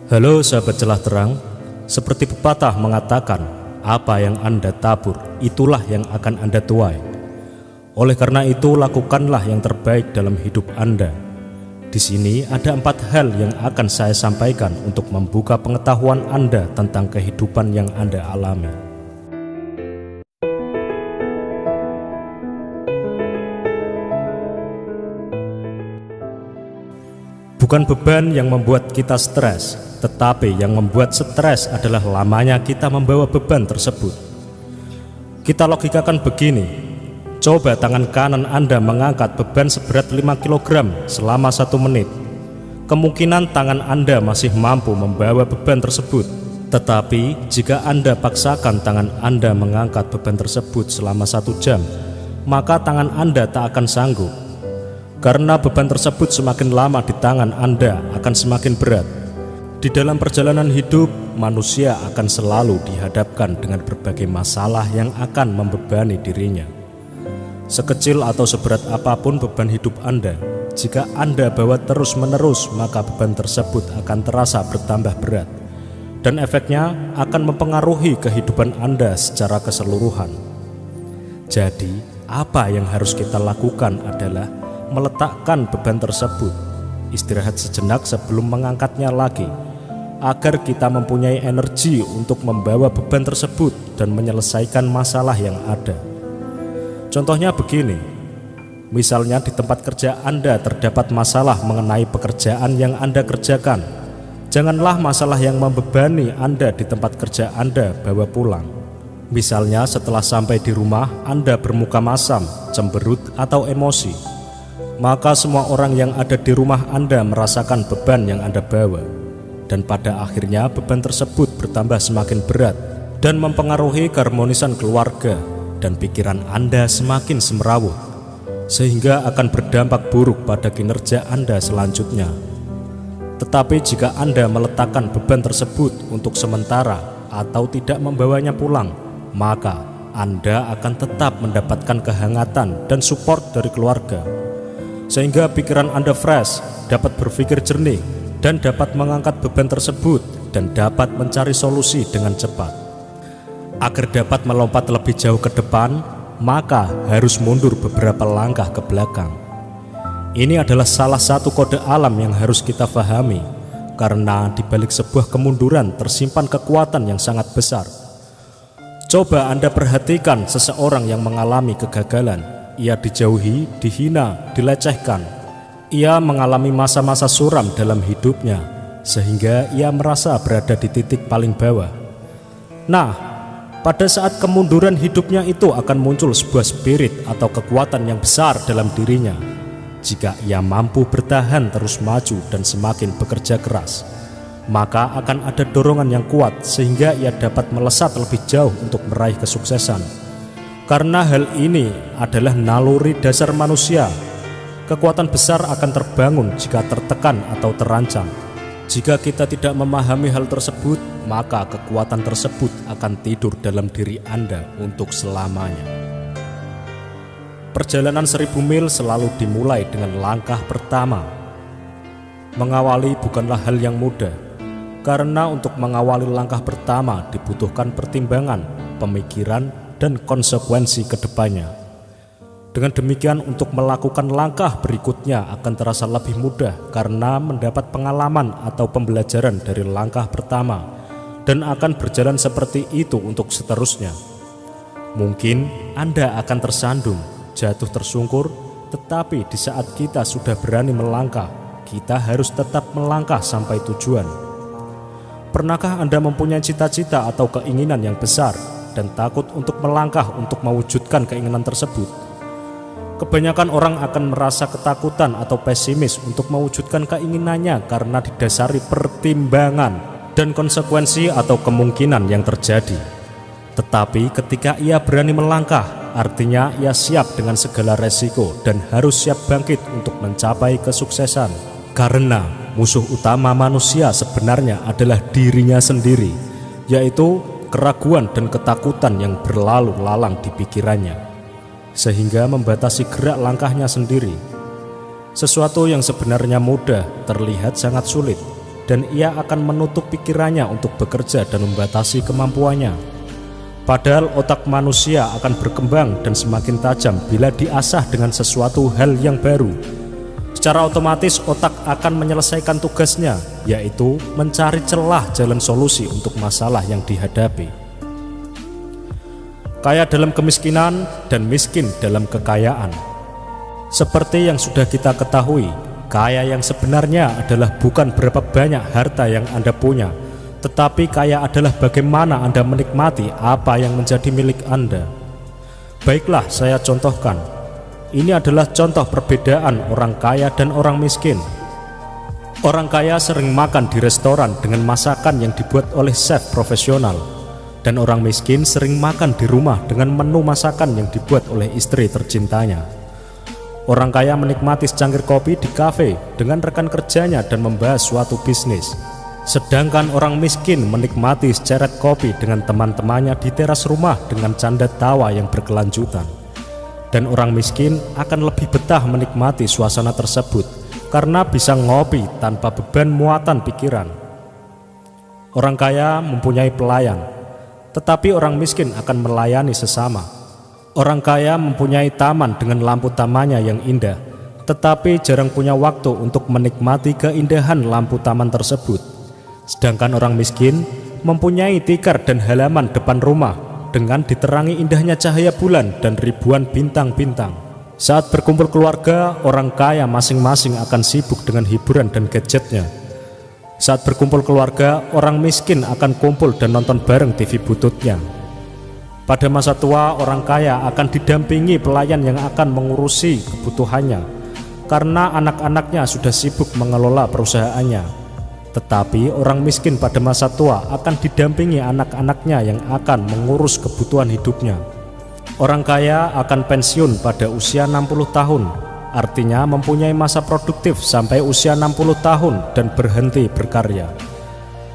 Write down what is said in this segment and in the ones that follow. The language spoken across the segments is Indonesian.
Halo sahabat celah terang, seperti pepatah mengatakan, apa yang Anda tabur, itulah yang akan Anda tuai. Oleh karena itu, lakukanlah yang terbaik dalam hidup Anda. Di sini ada 4 hal yang akan saya sampaikan untuk membuka pengetahuan Anda tentang kehidupan yang Anda alami. Bukan beban yang membuat kita stres, tetapi yang membuat stres adalah lamanya kita membawa beban tersebut. Kita logikakan begini, coba tangan kanan Anda mengangkat beban seberat 5 kg selama 1 menit. Kemungkinan tangan Anda masih mampu membawa beban tersebut. Tetapi jika Anda paksakan tangan Anda mengangkat beban tersebut selama 1 jam, maka tangan Anda tak akan sanggup. Karena beban tersebut semakin lama di tangan Anda akan semakin berat. Di dalam perjalanan hidup, manusia akan selalu dihadapkan dengan berbagai masalah yang akan membebani dirinya. Sekecil atau seberat apapun beban hidup Anda, jika Anda bawa terus-menerus, maka beban tersebut akan terasa bertambah berat. Dan efeknya akan mempengaruhi kehidupan Anda secara keseluruhan. Jadi, apa yang harus kita lakukan adalah meletakkan beban tersebut, istirahat sejenak sebelum mengangkatnya lagi, agar kita mempunyai energi untuk membawa beban tersebut dan menyelesaikan masalah yang ada. Contohnya begini, misalnya di tempat kerja Anda terdapat masalah mengenai pekerjaan yang Anda kerjakan. Janganlah masalah yang membebani Anda di tempat kerja Anda bawa pulang. Misalnya setelah sampai di rumah Anda bermuka masam, cemberut atau emosi, maka semua orang yang ada di rumah Anda merasakan beban yang Anda bawa. Dan pada akhirnya beban tersebut bertambah semakin berat dan mempengaruhi keharmonisan keluarga, dan pikiran Anda semakin semrawut, sehingga akan berdampak buruk pada kinerja Anda selanjutnya. Tetapi jika Anda meletakkan beban tersebut untuk sementara atau tidak membawanya pulang, maka Anda akan tetap mendapatkan kehangatan dan support dari keluarga, sehingga pikiran Anda fresh, dapat berpikir jernih, dan dapat mengangkat beban tersebut dan dapat mencari solusi dengan cepat. Agar dapat melompat lebih jauh ke depan, maka harus mundur beberapa langkah ke belakang. Ini adalah salah satu kode alam yang harus kita pahami, karena di balik sebuah kemunduran tersimpan kekuatan yang sangat besar. Coba Anda perhatikan seseorang yang mengalami kegagalan. Ia dijauhi, dihina, dilecehkan. Ia mengalami masa-masa suram dalam hidupnya, sehingga ia merasa berada di titik paling bawah. Nah, pada saat kemunduran hidupnya itu akan muncul sebuah spirit atau kekuatan yang besar dalam dirinya. Jika ia mampu bertahan terus maju dan semakin bekerja keras, maka akan ada dorongan yang kuat sehingga ia dapat melesat lebih jauh untuk meraih kesuksesan. Karena hal ini adalah naluri dasar manusia. Kekuatan besar akan terbangun jika tertekan atau terancam. Jika kita tidak memahami hal tersebut, maka kekuatan tersebut akan tidur dalam diri Anda untuk selamanya. Perjalanan 1000 mil selalu dimulai dengan langkah pertama. Mengawali bukanlah hal yang mudah, karena untuk mengawali langkah pertama dibutuhkan pertimbangan, pemikiran, dan konsekuensi kedepannya. Dengan demikian, untuk melakukan langkah berikutnya akan terasa lebih mudah karena mendapat pengalaman atau pembelajaran dari langkah pertama, dan akan berjalan seperti itu untuk seterusnya. Mungkin Anda akan tersandung, jatuh tersungkur, tetapi di saat kita sudah berani melangkah, kita harus tetap melangkah sampai tujuan. Pernahkah Anda mempunyai cita-cita atau keinginan yang besar dan takut untuk melangkah untuk mewujudkan keinginan tersebut? Kebanyakan orang akan merasa ketakutan atau pesimis untuk mewujudkan keinginannya karena didasari pertimbangan dan konsekuensi atau kemungkinan yang terjadi. Tetapi ketika ia berani melangkah, artinya ia siap dengan segala resiko dan harus siap bangkit untuk mencapai kesuksesan. Karena musuh utama manusia sebenarnya adalah dirinya sendiri, yaitu keraguan dan ketakutan yang berlalu lalang di pikirannya, sehingga membatasi gerak langkahnya sendiri. Sesuatu yang sebenarnya mudah terlihat sangat sulit, dan ia akan menutup pikirannya untuk bekerja dan membatasi kemampuannya. Padahal otak manusia akan berkembang dan semakin tajam bila diasah dengan sesuatu hal yang baru. Secara otomatis otak akan menyelesaikan tugasnya, yaitu mencari celah jalan solusi untuk masalah yang dihadapi. Kaya dalam kemiskinan dan miskin dalam kekayaan. Seperti yang sudah kita ketahui, kaya yang sebenarnya adalah bukan berapa banyak harta yang Anda punya, tetapi kaya adalah bagaimana Anda menikmati apa yang menjadi milik Anda. Baiklah, saya contohkan. Ini adalah contoh perbedaan orang kaya dan orang miskin. Orang kaya sering makan di restoran dengan masakan yang dibuat oleh chef profesional, dan orang miskin sering makan di rumah dengan menu masakan yang dibuat oleh istri tercintanya. Orang kaya menikmati secangkir kopi di kafe dengan rekan kerjanya dan membahas suatu bisnis. Sedangkan orang miskin menikmati seceret kopi dengan teman-temannya di teras rumah dengan canda tawa yang berkelanjutan. Dan orang miskin akan lebih betah menikmati suasana tersebut karena bisa ngopi tanpa beban muatan pikiran. Orang kaya mempunyai pelayan, tetapi orang miskin akan melayani sesama. Orang kaya mempunyai taman dengan lampu tamannya yang indah, tetapi jarang punya waktu untuk menikmati keindahan lampu taman tersebut. Sedangkan orang miskin mempunyai tikar dan halaman depan rumah dengan diterangi indahnya cahaya bulan dan ribuan bintang-bintang. Saat berkumpul keluarga, orang kaya masing-masing akan sibuk dengan hiburan dan gadgetnya. Saat berkumpul keluarga, orang miskin akan kumpul dan nonton bareng TV bututnya. Pada masa tua, orang kaya akan didampingi pelayan yang akan mengurusi kebutuhannya karena anak-anaknya sudah sibuk mengelola perusahaannya. Tetapi orang miskin pada masa tua akan didampingi anak-anaknya yang akan mengurus kebutuhan hidupnya. Orang kaya akan pensiun pada usia 60 tahun, artinya mempunyai masa produktif sampai usia 60 tahun dan berhenti berkarya.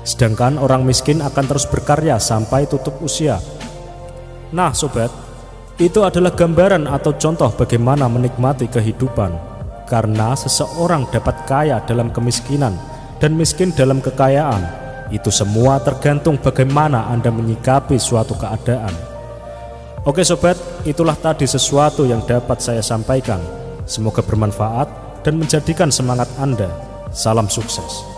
Sedangkan orang miskin akan terus berkarya sampai tutup usia. Nah sobat, itu adalah gambaran atau contoh bagaimana menikmati kehidupan. Karena seseorang dapat kaya dalam kemiskinan dan miskin dalam kekayaan, itu semua tergantung bagaimana Anda menyikapi suatu keadaan. Oke sobat, itulah tadi sesuatu yang dapat saya sampaikan. Semoga bermanfaat dan menjadikan semangat Anda. Salam sukses.